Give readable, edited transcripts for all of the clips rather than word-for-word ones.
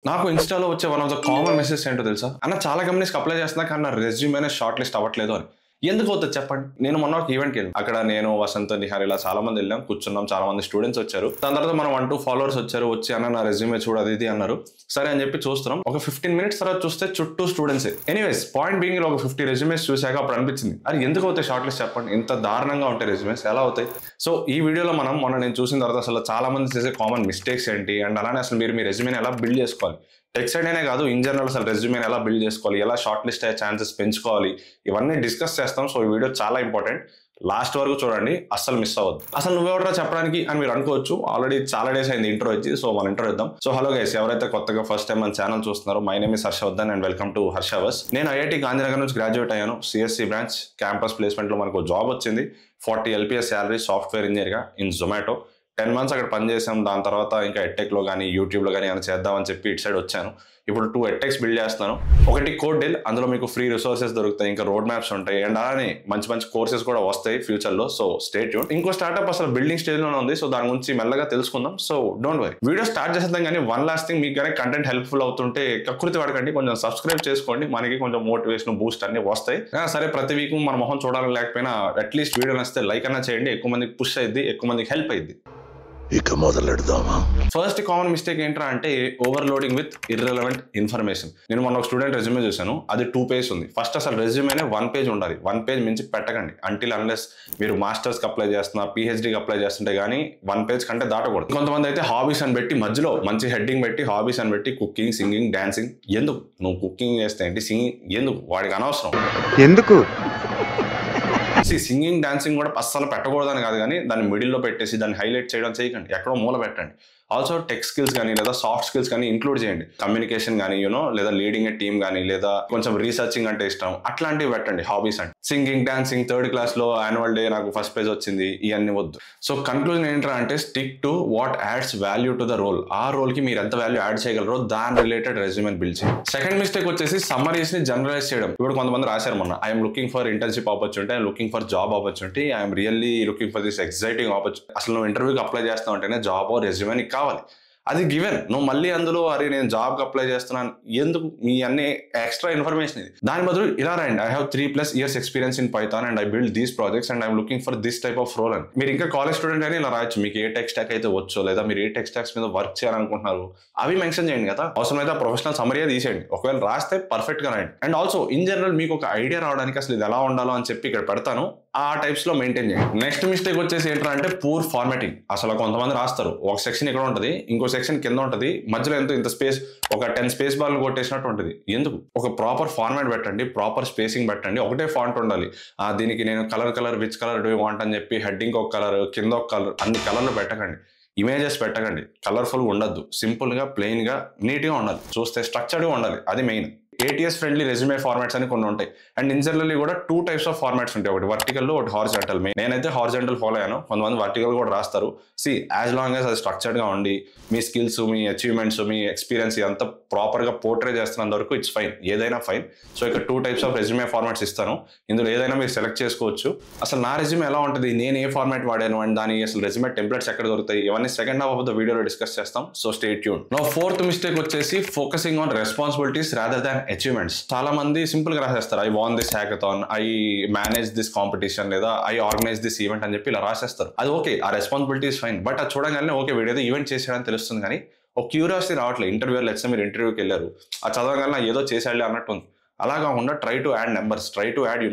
నాకు ఇన్‌స్టాలో వచ్చే one of the common messages ఏంటో తెలుసా? అన్న చాలా కంపెనీస్‌కి అప్లై చేస్తున్నా కానీ నా రెజ్యూమేనే షార్ట్ లిస్ట్ అవ్వట్లేదు అని. ఎందుకు అవుతది చెప్పండి? నేను మొన్న ఒక ఈవెంట్‌కెళ్ళాను. అక్కడ నేను, వసంత్, నిహార్ ఇలా చాలా మంది ఎళ్ళాం. కూర్చున్నాం. చాలా మంది స్టూడెంట్స్ వచ్చారు. దాని తర్వాత మన 1, 2 ఫాలోవర్స్ వచ్చారు. వచ్చి అన్న నా రెజ్యూమే చూడు అది ఇది అన్నారు. సరే అని చెప్పి చూస్తున్నాం. ఒక 15 మినిట్స్ తర్వాత చూస్తే చుట్టూ స్టూడెంట్సే. ఎనీవేస్ పాయింట్ బీయింగ్ ఒక 50 రెజ్యూమేస్ చూసాక అప్పుడు అనిపించింది. అరే ఎందుకు అవుతాయి షార్ట్ లిస్ట్ చెప్పండి? ఇంత దారుణంగా ఉంటాయి రెజ్యూమేస్ ఎలా అవుతాయి? సో ఈ వీడియోలో మనం మొన్న నేను చూసిన తర్వాత అసలు చాలా మంది చేసే కామన్ మిస్టేక్స్ ఏంటి? అండ్ అలానే అసలు మీరు మీ రెజ్యూమేని ఎలా బిల్డ్ చేసుకోవాలి? టెక్ సైడ్ అనే కాదు ఇన్ జనరల్ అసలు రెజ్యూమేని ఎలా బిల్డ్ చేసుకోవాలి? ఎలా షార్ట్ లిస్ట్ అయ్యే ఛాన్సెస్ పెంచుకోవాలి? ఇవన్నీ డిస్కస్ చేస్తాం. సో ఈ వీడియో చాలా ఇంపార్టెంట్. లాస్ట్ వరకు చూడండి. అస్సలు మిస్ అవ్వద్దు. అసలు నువ్వెవరా చెప్పడానికి అని మీరు అనుకోవచ్చు. ఆల్రెడీ చాలా డేస్ అయింది ఇంట్రో ఇచ్చి. సో మన ఇంట్రో ఇద్దాం. సో హలో గైస్, ఎవరైతే కొత్తగా ఫస్ట్ టైం మన ఛానల్ చూస్తున్నారో my name is Harshavardhan and welcome to Harshavars. నేను ఐఐటి గాంధీనగర్ నుంచి గ్రాడ్యుయేట్ అయ్యాను. సిఎస్సి బ్రాంచ్ క్యాంపస్ ప్లేస్మెంట్ లో మనకు జాబ్ వచ్చింది. 40 LPS శాలరీ సాఫ్ట్వేర్ ఇంజనీర్ గా ఇన్ జొమాటో. 10 months అక్కడ పనిచేసాం. దాని తర్వాత ఇంకా ఎడ్టెక్ లో కానీ యూట్యూబ్ లో కానీ ఏమైనా చేద్దామని చెప్పి ఇటు సైడ్ వచ్చాను. ఇప్పుడు 2 ఎడ్టెక్స్ బిల్డ్ చేస్తున్నాను. ఒకటి కోడ్ డెల్, అందులో మీకు ఫ్రీ రిసోర్సెస్ దొరుకుతాయి, ఇంకా రోడ్ మ్యాప్స్ ఉంటాయి అండ్ అలానే మంచి మంచి కోర్సెస్ కూడా వస్తాయి ఫ్యూచర్ లో. So stay tune. ఇంకో స్టార్ట్అప్ అసలు బిల్డింగ్ స్టేజ్ లోనే ఉంది. సో దాని గురించి మెల్లగా తెలుసుకుందాం. So don't worry. Video start చేసేద్దాం. కానీ వన్ లాస్ట్ థింగ్, మీకు కానీ కంటెంట్ హెల్ప్ఫుల్ అవుతుంటే కకృతి పడకండి, కొంచెం సబ్స్క్రైబ్ చేసుకోండి. మనకి కొంచెం మోటివేషన్ బూస్ట్ అన్ని వస్తాయి. సరే ప్రతి వీక్ మన మొహం చూడాలని లేకపోయినా అట్లీస్ట్ వీడియో నచ్చితే లైక్ అన్నా చేయండి. ఎక్కువ మందికి పుష్ అయ్యిద్ది, ఎక్కువ మందికి హెల్ప్ అయ్యిద్ది. ఇక మొదలెడదామా? ఫస్ట్ కామన్ మిస్టేక్ ఏంట్రా అంటే ఓవర్లోడింగ్ విత్ ఇర్రెలవెంట్ ఇన్ఫర్మేషన్. నేను మొన్న ఒక స్టూడెంట్ రెజ్యూమే చూసాను. అది 2 pages ఉంది. ఫస్ట్ అసలు రెజ్యూమేనే 1 page ఉండాలి. 1 page మించి పెట్టకండి. అంటిల్ అన్లెస్ మీరు మాస్టర్స్కి అప్లై చేస్తున్నా, PhDకి అప్లై చేస్తుంటే కానీ 1 page కంటే దాటకూడదు. కొంతమంది అయితే హాబీస్ అని పెట్టి మధ్యలో మంచి హెడ్డింగ్ పెట్టి హాబీస్ అని పెట్టి కుకింగ్, సింగింగ్, డాన్సింగ్. ఎందుకు? నువ్వు కుకింగ్ చేస్తే ఏంటి, సింగింగ్ ఎందుకు? వాడికి అనవసరం. ఎందుకు? సింగింగ్, డాన్సింగ్ కూడా అస్సలు పెట్టకూడదని కాదు, కానీ దాన్ని మిడిల్లో పెట్టేసి దాన్ని హైలైట్ చేయడం చేయకండి. ఎక్కడో మూల పెట్టండి. ఆల్సో టెక్ స్కిల్స్ కానీ లేదా సాఫ్ట్ స్కిల్స్ కానీ ఇంక్లూడ్ చేయండి. కమ్యూనికేషన్ కానీ లేదా లీడింగ్ ఏ టీమ్ కానీ లేదా కొంచెం రీసెర్చింగ్ అంటే ఇష్టం, అట్లాంటివి పెట్టండి హాబీస్ అంటే. సింగింగ్, డాన్సింగ్ 3rd class లో యాన్యువల్ డే నాకు ఫస్ట్ పేజ్ వచ్చింది, ఇవన్నీ వద్దు. సో కన్క్లూజన్ ఏంట్రా అంటే stick to what adds value to the role. ఆ రోల్ కి మీరు ఎంత వాల్యూ యాడ్ చేయగలరో దాని రిలేటెడ్ రెజ్యూమేని బిల్డ్ చేయండి. సెకండ్ మిస్టేక్ వచ్చేసి సమ్మరీస్ ని జనరలైజ్ చేయడం. ఇప్పుడు కొంతమంది రాశారు మొన్న, I'm looking for internship opportunity, I'm looking for job opportunity, I'm really looking for this exciting opportunity. అసలు నువ్వు ఇంటర్వ్యూకి అప్లై చేస్తావు అంటేనే జాబ్ రెజ్యూమే నీకు కావాలి. అది గివెన్. నువ్వు మళ్ళీ అందులో అరే నేను జాబ్కి అప్లై చేస్తున్నాను ఎందుకు? మీ అన్ని ఎక్స్ట్రా ఇన్ఫర్మేషన్ ఇది. దాని బదులు ఇలా రాయండి, I have 3+ years experience in Python and I build these projects and I'm looking for this type of role అని. మీరు ఇంకా కాలేజ్ స్టూడెంట్ అని ఇలా రాయొచ్చు. మీకు ఏ టెక్ స్టాక్ అయితే వచ్చో లేదా మీరు ఏ టెక్ స్టాక్స్ మీద వర్క్ చేయాలనుకుంటున్నారు అవి మెన్షన్ చేయండి కదా. అవసరమైతే ప్రొఫెషనల్ సమరీ తీసేయండి. ఒకవేళ రాస్తే పర్ఫెక్ట్ గా రాయండి. అండ్ ఆల్సో ఇన్ జనరల్ మీకు ఒక ఐడియా రావడానికి అసలు ఇది ఎలా ఉండాలో అని చెప్పి ఇక్కడ పెడతాను, ఆ టైప్స్ లో మెయింటైన్ చేయండి. నెక్స్ట్ మిస్టేక్ వచ్చేసి ఏంటంటే అంటే పూర్ ఫార్మాటింగ్. అసలు కొంతమంది రాస్తారు, ఒక సెక్షన్ ఇక్కడ ఉంటుంది, ఇంకో సెక్షన్ కింద ఉంటుంది, మధ్యలో ఇంత స్పేస్, ఒక 10 స్పేస్ బార్లు కొట్టేసినట్టు ఉంటుంది. ఎందుకు? ఒక ప్రాపర్ ఫార్మాట్ పెట్టండి, ప్రాపర్ స్పేసింగ్ పెట్టండి. ఒకటే ఫాంట్ ఉండాలి. దీనికి నేను colour which colour do you want అని చెప్పి హెడ్డింగ్ ఒక కలర్, కింద ఒక కలర్, అన్ని కలర్లు పెట్టకండి. ఇమేజెస్ పెట్టకండి. కలర్ఫుల్గా ఉండద్దు. సింపుల్ గా, ప్లెయిన్ గా, నీట్ గా ఉండాలి. చూస్తే స్ట్రక్చర్డ్ గా ఉండాలి. అది main. ATS friendly resume formats అని కొన్ని ఉంటాయి. అండ్ ఇన్ జనరల్లీ కూడా 2 types ఆఫ్ ఫార్మాట్స్ ఉంటాయి. ఒకటి వర్టికల్, ఒకటి హారిజాంటల్. నేనైతే హారిజాంటల్ ఫాలో అయ్యాను. కొంతమంది వర్టికల్ కూడా రాస్తారు. యాజ్ లాంగ్ యాజ్ అది స్ట్రక్చర్డ్ గా ఉండి మీ స్కిల్స్, మీ అచీవ్మెంట్స్, మీ ఎక్స్పీరియన్స్ అంతా ప్రాపర్ గా పోర్ట్రే చేస్తున్నంత వరకు ఇట్స్ ఫైన్. ఏదైనా ఫైన్. సో ఇక్కడ 2 types ఆఫ్ రెజ్యూమే ఫార్మాట్స్ ఇస్తాను. ఇందులో ఏదైనా మీరు సెలెక్ట్ చేసుకోవచ్చు. అసలు నా రెజ్యూమే ఎలా ఉంటుంది, నేను ఏ ఫార్మాట్ వాడాను అండ్ దాని అసలు రెజ్యూమే టెంప్లెట్స్ ఎక్కడ దొరుకుతాయి, ఇవన్నీ సెకండ్ హాఫ్ ఆఫ్ ద వీడియోలో డిస్కస్ చేస్తాం. So stay tune. Now fourth mistake వచ్చేసి focusing on responsibilities rather than achievements. చాలా మంది సింపుల్ గా రాసేస్తారు, I won this hackathon, I manage this competition లేదా ఐ ఆర్గనైజ్ దిస్ ఈవెంట్ అని చెప్పి ఇలా రాసేస్తారు. అది ఓకే, ఆ రెస్పాన్సిబిలిటీస్ ఫైన్. బట్ అది చూడగానే ఓకే వీడేదో ఈవెంట్ చేశాడని తెలుస్తుంది, కానీ ఒక క్యూరియాసిటీ రావట్లేదు. ఇంటర్వ్యూ లెట్స్ మీరు ఇంటర్వ్యూకి వెళ్ళారు, ఆ చదవగానే ఏదో చేశాడు అన్నట్టు ఉంది. అలా కాకుండా try to add numbers, try to add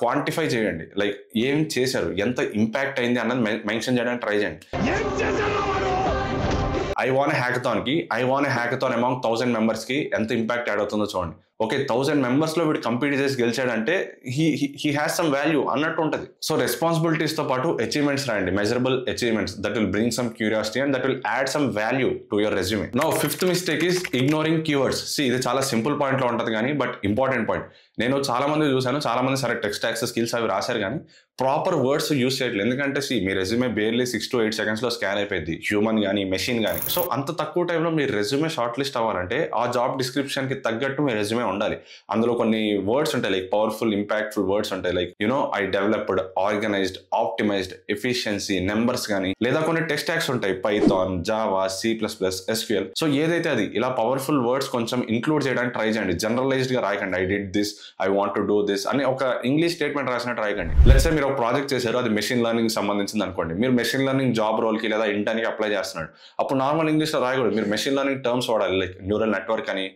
quantify చేయండి. లైక్ ఏం చేశారు, ఎంత ఇంపాక్ట్ అయింది అన్నది మెన్షన్ చేయడానికి ట్రై చేయండి. ఐ వాన్ హ్యాకథాన్కి I won hackathon among 1000 members కి ఎంత ఇంపాక్ట్ యాడ్ అవుతుందో చూడండి. ఓకే 1000 members లో వీడు కంపీట్ చేసి గెలిచాడంటే హీ హ్యాస్ సమ్ వాల్యూ అన్నట్టు ఉంటుంది. సో రెస్పాన్సిబిలిటీస్ తో పాటు అచీవ్మెంట్స్ రాయండి, measurable achievements that will bring some curiosity and that will add some value to your resume. Now fifth mistake is ignoring keywords. ఇది చాలా సింపుల్ పాయింట్ లో ఉంటుంది కానీ బట్ ఇంపార్టెంట్ పాయింట్. నేను చాలా మంది చూసాను, చాలా మంది సరే టెక్స్ట్ టాక్స్ స్కిల్స్ అవి రాశారు కానీ ప్రాపర్ వర్డ్స్ యూస్ చేయట్లేదు. ఎందుకంటే మీ రెజ్యూమే బేర్లీ 6 to 8 seconds లో స్కాన్ అయిపోయింది, హ్యూమన్ కానీ మెషిన్ కానీ. సో అంత తక్కువ టైంలో మీ రెజ్యూమే షార్ట్ లిస్ట్ అవ్వాలంటే ఆ జాబ్ డిస్క్రిప్షన్ కి తగ్గట్టు మీ రెజ్యూమే ఉండాలి. అందులో కొన్ని వర్డ్స్ ఉంటాయి, లైక్ పవర్ఫుల్ ఇంపాక్ట్ఫుల్ వర్డ్స్ ఉంటాయి, like I developed, organized, optimized, efficiency, numbers కానీ, లేదా కొన్ని టెక్స్ట్ ట్యాగ్స్ ఉంటాయి, Python, Java, C++, SQL. So ఏదైతే అది ఇలా పవర్ఫుల్ వర్డ్స్ కొంచెం ఇంక్లూడ్ చేయడానికి ట్రై చేయండి. జనరలైజ్డ్ గా రాయకండి I did this, I want to do this అని ఒక ఇంగ్లీష్ స్టేట్మెంట్ రాసినట్టు రాయకండి. లెట్స్ సే మీరు ఒక ప్రాజెక్ట్ చేశారు, అది మెషిన్ లెర్నింగ్ సంబంధించింది అనుకోండి. మీరు మెషిన్ లెర్నింగ్ జాబ్ రోల్ కి లేదా ఇంటర్న్కి అప్లై చేస్తున్నాడు, అప్పుడు నార్మల్ ఇంగ్లీష్ లో రాయకూడదు. మీరు మెషిన్ లెర్నింగ్ టర్మ్స్ వాడాలి, లైక్ న్యూరల్ నెట్వర్క్ అని,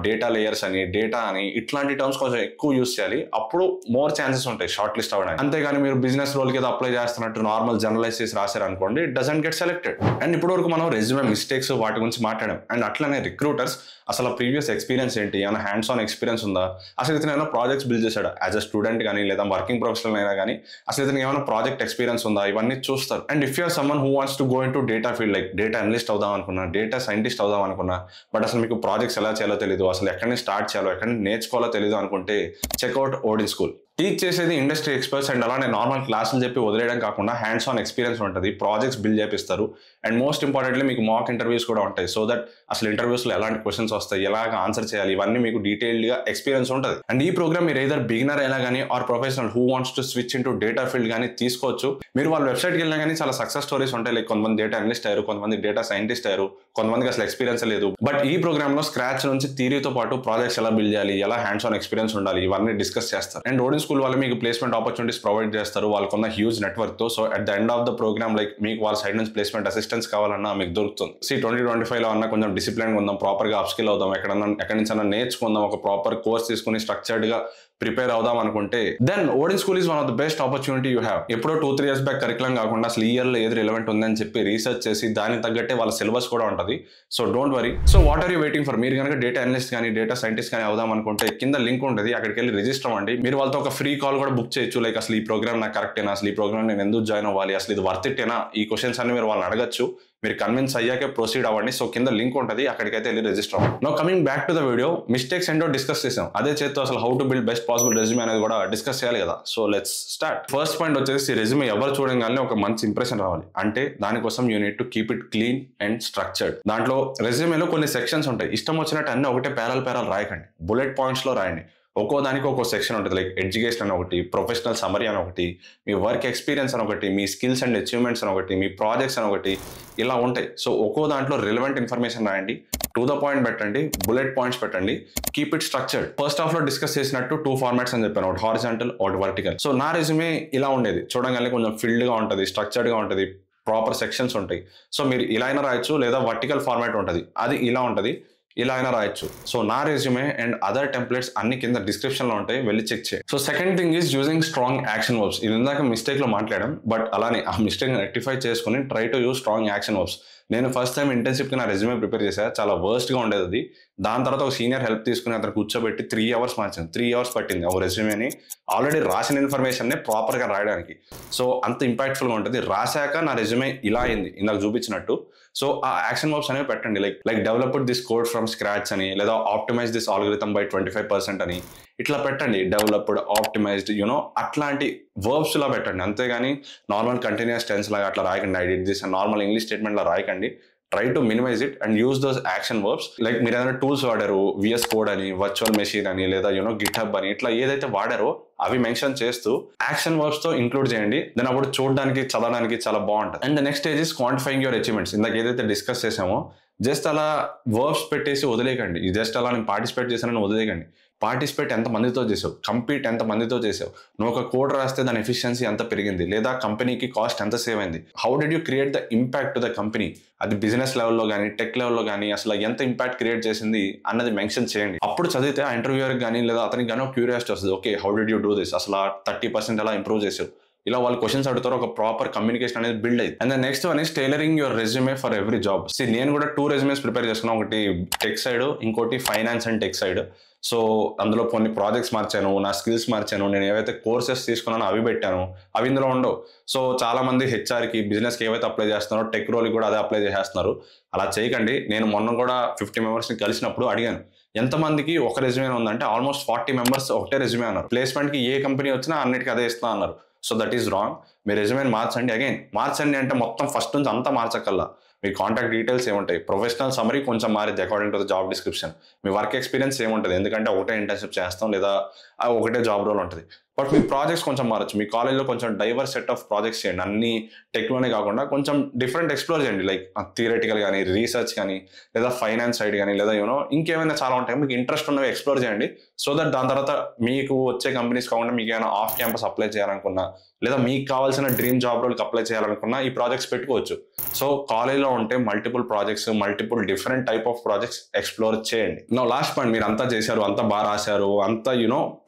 డేటా లేయర్స్ అని, డేటా అని, ఇట్లాంటి టర్మ్స్ కొంచెం ఎక్కువ యూస్ చేయాలి. అప్పుడు మోర్ ఛాన్సెస్ ఉంటాయి షార్ట్ లిస్ట్ అవ్వడానికి. అంతేగాని మీరు బిజినెస్ రోల్ కి అప్లై చేస్తున్నట్టు నార్మల్ జనరలైజ్ చేసి రాశారు అనుకోండి, it doesn't get selected. And ఇప్పుడు వరకు మనం రెజ్యూమే మిస్టేక్స్ వాటి గురించి మాట్లాడాం. అండ్ అట్లనే రిక్రూటర్స్ అసలు ప్రీవియస్ ఎక్స్పీరియన్స్ ఏంటి, ఏమైనా హ్యాండ్స్ ఆన్ ఎక్స్పీరియన్స్ ఉందా, అసలు ఇతను ఏమైనా ప్రాజెక్ట్స్ బిల్డ్ చేశాడు యాజ్ అ స్టూడెంట్ కానీ లేదా వర్కింగ్ ప్రొఫెషనల్ అయినా కానీ, అసలు ఇతనికి ఏమైనా ప్రాజెక్ట్ ఎక్స్పీరియన్స్ ఉందా, ఇవన్నీ చూస్తారు. And if you're someone who wants to go into data field, like data analyst అవుదాం అనుకున్నా, డేటా సైంటిస్ట్ అవుదాం అనుకున్నా, బట్ అసలు మీకు ప్రాజెక్ట్స్ ఎలా చేయాలో తెలియదు, అసలు ఎక్కడి నుంచి స్టార్ట్ చేయాలో, ఎక్కడి నుంచి నేర్చుకోవాలో తెలియదు అనుకుంటే చెక్అవుట్ ఓడిన్ స్కూల్. టీచ్ చేసేది ఇండస్ట్రీ ఎక్స్పర్ట్స్ అండ్ అలానే నార్మల్ క్లాసులు చెప్పి వదిలేయడం కాకుండా హ్యాండ్స్ ఆన్ ఎక్స్పీరియన్స్ ఉంటుంది, ప్రాజెక్ట్స్ బిల్డ్ చేపిస్తారు. అండ్ మోస్ట్ ఇంపార్టెంట్లీ మీకు మాక్ ఇంటర్వ్యూస్ కూడా ఉంటాయి. సో దట్ అసలు ఇంటర్వ్యూస్లో ఎలాంటి క్వశ్చన్స్ వస్తాయి, ఎలాగ ఆన్సర్ చేయాలి, ఇవన్నీ మీకు డీటెయిల్డ్గా ఎక్స్పీరియన్స్ ఉంటుంది. అండ్ ఈ ప్రోగ్రామ్ మీరు ఏదర్ బిగినర్ అయినా కానీ or professional who wants to switch into data field కానీ తీసుకోవచ్చు. మీరు వాళ్ళ వెబ్సైట్కి వెళ్ళినా కానీ చాలా సక్సెస్ స్టోరీస్ ఉంటాయి, లైక్ కొంతమంది డేటా అనలిస్ట్ అయ్యారు, కొంతమంది డేటా సైంటిస్ట్ అయ్యారు, కొంతమందికి అసలు ఎక్స్పీరియన్స్ లేదు. బట్ ఈ ప్రోగ్రామ్ లో స్క్రాచ్ నుంచి థియరీతో పాటు ప్రాజెక్ట్స్ ఎలా బిల్డ్ చేయాలి, ఎలా హ్యాండ్స్ ఆన్ ఎక్స్పీరియన్స్ ఉండాలి, ఇవన్నీ డిస్కస్ చేస్తారు. అండ్ ఓడిన్ స్కూల్ వాళ్ళు మీకు ప్లేస్మెంట్ ఆపర్చునిటీస్ ప్రొవైడ్ చేస్తారు వాళ్ళకున్న హ్యూజ్ నెట్వర్క్ తో. So at the end of the program like మీకు వాళ్ళ సైడ్ నుంచి ప్లేస్మెంట్ అసిస్టెన్స్ కావాలన్నా మీకు దొరుకుతుంది. 2025 లో అన్నా కొంచెం డిసిప్లిన్ ఉందాం, ప్రాపర్ గా అప్స్కిల్ అవుదాం, ఎక్కడి నుంచి అన్నా నేర్చుకుందాం, ఒక ప్రాపర్ కోర్స్ తీసుకుని స్ట్రక్చర్డ్ గా ప్రిపేర్ అవుదాం అనుకుంటే then Odin School is one of the best opportunity you have. ఎప్పుడో 2-3 years బ్యాక్ కరికులం కాకుండా అసలు ఈ ఇయర్ లో ఏది రిలవెంట్ ఉందని చెప్పి రీసెర్చ్ చేసి దానికి తగ్గట్టే వాళ్ళ సిలబస్ కూడా ఉంటుంది. So don't worry. So what are you waiting for? మీరు కనుక డేటా అనలిస్ట్ కానీ డేటా సైంటిస్ట్ కానీ అవుదాం అనుకుంటే కింద లింక్ ఉంటుంది, అక్కడికి వెళ్ళి రిజిస్టర్ అవ్వండి. మీరు వాళ్ళతో ఒక ఫ్రీ కాల్ కూడా బుక్ చేయొచ్చు, లైక్ అసలు ఈ ప్రోగ్రామ్ నాకు కరెక్టేనా, అసలు ఈ ప్రోగ్రామ్ నేను ఎందుకు జాయిన్ అవ్వాలి, అసలు ఇది వర్త్ ఇట్టేనా, ఈ క్వశ్చన్స్ అన్ని మీరు వాళ్ళని అడగచ్చు. మీరు కన్విన్స్ అయ్యాకే ప్రొసీడ్ అవ్వండి. సో కింద లింక్ ఉంటుంది, అక్కడికైతే వెళ్ళి రిజిస్టర్ అవ్వండి. Now coming back to the video, mistakes ఏంటో డిస్కస్ చేసాం. అదే చేత్తో అసలు how to build best possible resume అనేది కూడా డిస్కస్ చేయాలి కదా. So let's start. First point వచ్చేసి రెజ్యూమే ఎవరు చూడగానే ఒక మంచి ఇంప్రెషన్ రావాలి. అంటే దానికోసం you need to keep it clean and structured. దాంట్లో రెజ్యూమేలో కొన్ని సెక్షన్స్ ఉంటాయి, ఇష్టం వచ్చినట్టు అన్ని ఒకటే పేరాలు రాయకండి, బుల్లెట్ పాయింట్స్ లో రాయండి. ఒక్కో దానికి ఒక్కో సెక్షన్ ఉంటుంది, లైక్ ఎడ్యుకేషన్ అని ఒకటి, ప్రొఫెషనల్ సమరీ అని ఒకటి, మీ వర్క్ ఎక్స్పీరియన్స్ అని ఒకటి, మీ స్కిల్స్ అండ్ అచీవ్మెంట్స్ అని ఒకటి, మీ ప్రాజెక్ట్స్ అని ఒకటి, ఇలా ఉంటాయి. సో ఒక్కో దాంట్లో రిలవెంట్ ఇన్ఫర్మేషన్ రాయండి, టు ద పాయింట్ పెట్టండి, బుల్లెట్ పాయింట్స్ పెట్టండి, keep it structured. First half లో డిస్కస్ చేసినట్టు 2 formats అని చెప్పాను, ఒకటి హారిజాంటల్, ఒకటి వర్టికల్. సో నా రెజ్యూమే ఇలా ఉండేది, చూడగానే కొంచెం ఫిల్డ్ గా ఉంటుంది, స్ట్రక్చర్డ్ గా ఉంటుంది, ప్రాపర్ సెక్షన్స్ ఉంటాయి. సో మీరు ఇలా అయినా రాయొచ్చు, లేదా వర్టికల్ ఫార్మాట్ ఉంటుంది, అది ఇలా ఉంటుంది, ఇలా అయినా రాయొచ్చు. సో నా రెజ్యూమే అండ్ అదర్ టెంప్లెట్స్ అన్ని కింద డిస్క్రిప్షన్ లో ఉంటాయి, వెళ్ళి చెక్ చేయండి. So second thing is using strong action verbs. ఇది ఇందాక మిస్టేక్ లో మాట్లాడాం, బట్ అలానే ఆ మిస్టేక్ రెక్టిఫై చేసుకుని try to use strong action verbs. నేను ఫస్ట్ టైం ఇంటర్న్షిప్ కి నా రెజ్యూమే ప్రిపేర్ చేశాను, చాలా వర్స్ట్ గా ఉండేది అది. దాని తర్వాత ఒక సీనియర్ హెల్ప్ తీసుకుని అతను కూర్చోబెట్టి 3 hours మార్చాను. 3 hours పట్టింది ఒక రెజ్యూమేని ఆల్రెడీ రాసిన ఇన్ఫర్మేషన్ నే ప్రాపర్ గా రాయడానికి. సో అంత ఇంపాక్ట్ఫుల్ గా ఉంటుంది. రాశాక నా రెజ్యూమే ఇలా అయింది ఇందాక చూపించినట్టు. సో ఆ యాక్షన్ వర్బ్స్ అనేవి పెట్టండి, like developed this code from scratch అని, లేదా ఆప్టిమైజ్ దిస్ ఆల్గరిథం బై 25% అని, ఇట్లా పెట్టండి. డెవలప్డ్, ఆప్టిమైజ్డ్, అట్లాంటి వర్బ్స్ లా పెట్టండి. అంతేగాని నార్మల్ కంటిన్యూస్ టెన్స్ లాగా అట్లా రాయకండి, I did this normal English statement లా రాయకండి. Try to minimize it and use those action verbs. Like మీరు ఏదైనా టూల్స్ వాడారు, VS కోడ్ అని, వర్చువల్ మెషిన్ అని, లేదా గిట్హబ్ అని, ఇట్లా ఏదైతే వాడారో అవి మెన్షన్ చేస్తూ యాక్షన్ వర్బ్స్ తో ఇంక్లూడ్ చేయండి. దాని అప్పుడు చూడడానికి, చదవడానికి చాలా బాగుంటుంది. And the next stage is quantifying your achievements. ఇందాక ఏదైతే డిస్కస్ చేసామో జస్ట్ అలా వర్బ్స్ పెట్టేసి వదిలేయకండి. జస్ట్ అలా నేను పార్టిసిపేట్ చేశానని వదిలేయకండి. పార్టిసిపేట్ ఎంత మందితో చేసావు, కంపీట్ ఎంత మందితో చేసావు, నువ్వు ఒక కోడ్ రాస్తే దాని ఎఫిషియన్సీ ఎంత పెరిగింది, లేదా కంపెనీకి కాస్ట్ ఎంత సేవ్ అయింది, how did you create the impact to the company, అది బిజినెస్ లెవెల్లో కానీ టెక్ లెవెల్లో కానీ అసలు ఎంత ఇంపాక్ట్ క్రియేట్ చేసింది అన్నది మెన్షన్ చేయండి. అప్పుడు చదివితే ఆ ఇంటర్వ్యూయర్కి కానీ లేదా అతనికి కానీ ఒక క్యూరియాసిటీ వస్తుంది, okay how did you do this, అసలు 30% ఎలా ఇంప్రూవ్ చేసావు, ఇలా వాళ్ళు క్వశ్చన్స్ అడుగుతారు. ఒక ప్రాపర్ కమ్యూనికేషన్ అనేది బిల్డ్ అయింది. And the next one is tailoring your resume for every job. నేను కూడా 2 resumes ప్రిపేర్ చేసుకున్నాను, ఒకటి టెక్ సైడ్, ఇంకోటి finance and tech side. So అందులో కొన్ని ప్రాజెక్ట్స్ మార్చాను, నా స్కిల్స్ మార్చాను, నేను ఏవైతే కోర్సెస్ తీసుకున్నానో అవి పెట్టాను, అవి ఇందులో ఉండవు. సో చాలా మంది హెచ్ఆర్కి, బిజినెస్కి ఏవైతే అప్లై చేస్తున్నారో టెక్ రోల్కి కూడా అదే అప్లై చేసేస్తున్నారు. అలా చేయకండి. నేను మొన్న కూడా 50 members కలిసినప్పుడు అడిగాను, ఎంతమందికి ఒక రెజ్యూమే ఉందంటే ఆల్మోస్ట్ 40 members ఒకటే రెజ్యూమే అన్నారు. ప్లేస్మెంట్కి ఏ కంపెనీ వచ్చినా అన్నిటికీ అదే ఇస్తా అన్నారు. So that is wrong. మీ రెజ్యూమేని మార్చండి. అగైన్ మార్చండి అంటే మొత్తం ఫస్ట్ నుంచి అంతా మార్చకల్లా, మీ కాంటాక్ట్ డీటెయిల్స్ ఏముంటాయి, ప్రొఫెషనల్ సమరీ కొంచెం మారిద్ది according to the job description, మీ వర్క్ ఎక్స్పీరియన్స్ ఏముంటుంది, ఎందుకంటే ఒకటే ఇంటర్న్షిప్ చేస్తాం లేదా ఒకటే జాబ్ రోల్ ఉంటుంది. బట్ మీ ప్రాజెక్ట్స్ కొంచెం మారచ్చు. మీ కాలేజ్లో కొంచెం డైవర్స్ సెట్ ఆఫ్ ప్రాజెక్ట్స్ చేయండి, అన్ని టెక్లోనే కాకుండా కొంచెం డిఫరెంట్ ఎక్స్ప్లోర్ చేయండి, లైక్ థియరటికల్ కానీ, రీసెర్చ్ కానీ, లేదా ఫైనాన్స్ సైడ్ కానీ, లేదా ఇంకేమైనా చాలా ఉంటాయి మీకు ఇంట్రెస్ట్ ఉన్నవి ఎక్స్ప్లోర్ చేయండి. సో దట్ దాని తర్వాత మీకు వచ్చే కంపెనీస్ కాకుండా మీకు ఏమైనా ఆఫ్ క్యాంపస్ అప్లై చేయాలనుకున్నా, లేదా మీకు కావాల్సిన డ్రీమ్ జాబ్ రోల్కి అప్లై చేయాలనుకున్నా ఈ ప్రాజెక్ట్స్ పెట్టుకోవచ్చు. సో కాలేజ్లో ఉంటే multiple projects, multiple different type of projects explore చేయండి. నా లాస్ట్ పాయింట్, మీరు అంతా చేశారు, అంతా బాగా రాశారు, అంతా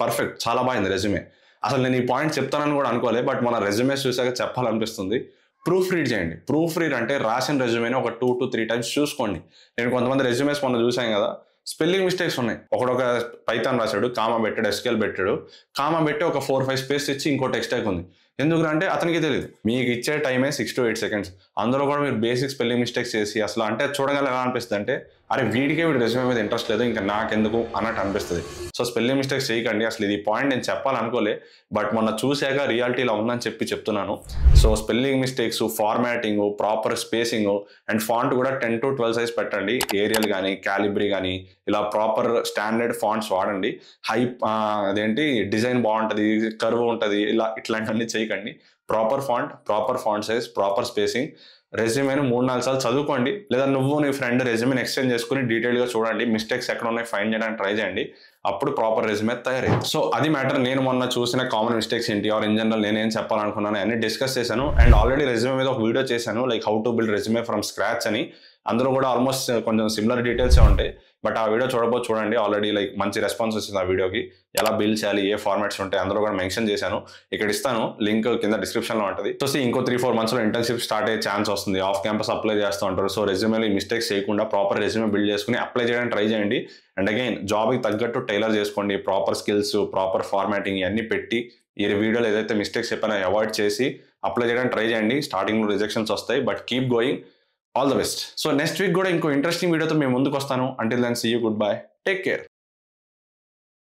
పర్ఫెక్ట్, చాలా బాగుంది రెజ్యూమే. అసలు నేను ఈ పాయింట్ చెప్తానని కూడా అనుకోలేదు, బట్ మన రెజ్యూమేస్ చూసాక చెప్పాలనిపిస్తుంది. ప్రూఫ్ రీడ్ చేయండి. ప్రూఫ్ రీడ్ అంటే రాసిన రెజ్యూమేని ఒక 2 to 3 times చూసుకోండి. నేను కొంతమంది రెజ్యూమేస్ మొన్న చూసాను కదా, స్పెల్లింగ్ మిస్టేక్స్ ఉన్నాయి. ఒక పైథాన్ రాశాడు, కామా పెట్టాడు, ఎస్క్యూఎల్ పెట్టాడు, కామా పెట్టి ఒక 4-5 స్పేస్ ఇచ్చి ఇంకో టెక్స్ట్ టైప్ ఉంది. ఎందుకంటే అతనికి తెలియదు. మీకు ఇచ్చే టైమే 6 to 8 seconds. అందులో కూడా మీరు బేసిక్ స్పెల్లింగ్ మిస్టేక్స్ చేసి అసలు అంటే చూడగల ఎలా అనిపిస్తుంది అంటే, అరే వీడికే వీడి రెజ్యూమే మీద ఇంట్రెస్ట్ లేదు, ఇంకా నాకెందుకు అన్నట్టు అనిపిస్తుంది. సో స్పెల్లింగ్ మిస్టేక్స్ చేయకండి. అసలు ఇది పాయింట్ నేను చెప్పాలనుకోలే, బట్ మొన్న చూసాక రియాలిటీలో ఉందని చెప్తున్నాను. So spelling mistakes, formatting, proper spacing and font కూడా 10 to 12 size పెట్టండి. ఏరియల్ కానీ, క్యాలిబ్రీ కానీ, ఇలా ప్రాపర్ స్టాండర్డ్ ఫాంట్స్ వాడండి. అదేంటి డిజైన్ బాగుంటుంది, కర్వ్ ఉంటుంది, ఇట్లాంటివన్నీ చేయకండి. Proper font, proper font size, proper spacing. రెజ్యూమేను 3-4 సార్లు చదువుకోండి, లేదా నువ్వు నీ ఫ్రెండ్ రెజ్యూమేని ఎక్స్చేంజ్ చేసుకుని డీటెయిల్గా చూడండి, మిస్టేక్స్ ఎక్కడ ఉన్నాయి ఫైండ్ చేయడానికి ట్రై చేయండి. అప్పుడు ప్రాపర్ రెజ్యూమే తయారయ్యింది. సో అది మ్యాటర్. నేను మొన్న చూసిన కామన్ మిస్టేక్స్ ఏంటి, ఆర్ ఇన్ జనరల్ నేనేం చెప్పాలనుకున్నాను అన్ని డిస్కస్ చేశాను. అండ్ ఆల్రెడీ రెజ్యూమే మీద ఒక వీడియో చేశాను, like how to build resume from scratch అని. అందులో కూడా ఆల్మోస్ట్ కొంచెం సిమిలర్ డీటెయిల్సే ఉంటాయి. బట్ ఆ వీడియో చూడండి. ఆల్రెడీ లైక్ మంచి రెస్పాన్స్ వచ్చింది ఆ వీడియోకి. ఎలా బిల్డ్ చేయాలి, ఏ ఫార్మాట్స్ ఉంటాయి అందులో కూడా మెన్షన్ చేశాను. ఇక్కడ ఇస్తాను లింక్ కింద డిస్క్రిప్షన్లో ఉంటుంది. సో ఇంకో 3-4 monthsలో ఇంటర్న్షిప్ స్టార్ట్ అయ్యే ఛాన్స్ వస్తుంది. ఆఫ్ క్యాంపస్ అప్లై చేస్తూ ఉంటారు. సో రెజ్యూమేలో ఈ మిస్టేక్స్ చేయకుండా ప్రాపర్ రెజ్యూమే బిల్డ్ చేసుకుని అప్లై చేయడానికి ట్రై చేయండి. అండ్ అగైన్ జాబ్కి తగ్గట్టు టైలర్ చేసుకోండి. ప్రాపర్ స్కిల్స్, ప్రాపర్ ఫార్మాటింగ్ ఇవన్నీ పెట్టి ఈ వీడియోలో ఏదైతే మిస్టేక్స్ చెప్పానో అవాయిడ్ చేసి అప్లై చేయడానికి ట్రై చేయండి. స్టార్టింగ్లో రిజెక్షన్స్ వస్తాయి, but keep going. All the best. So next week కూడా ఇంకో ఇంట్రెస్టింగ్ వీడియోతో మేము ముందుకు వస్తాను. Until then see you, good bye, take care.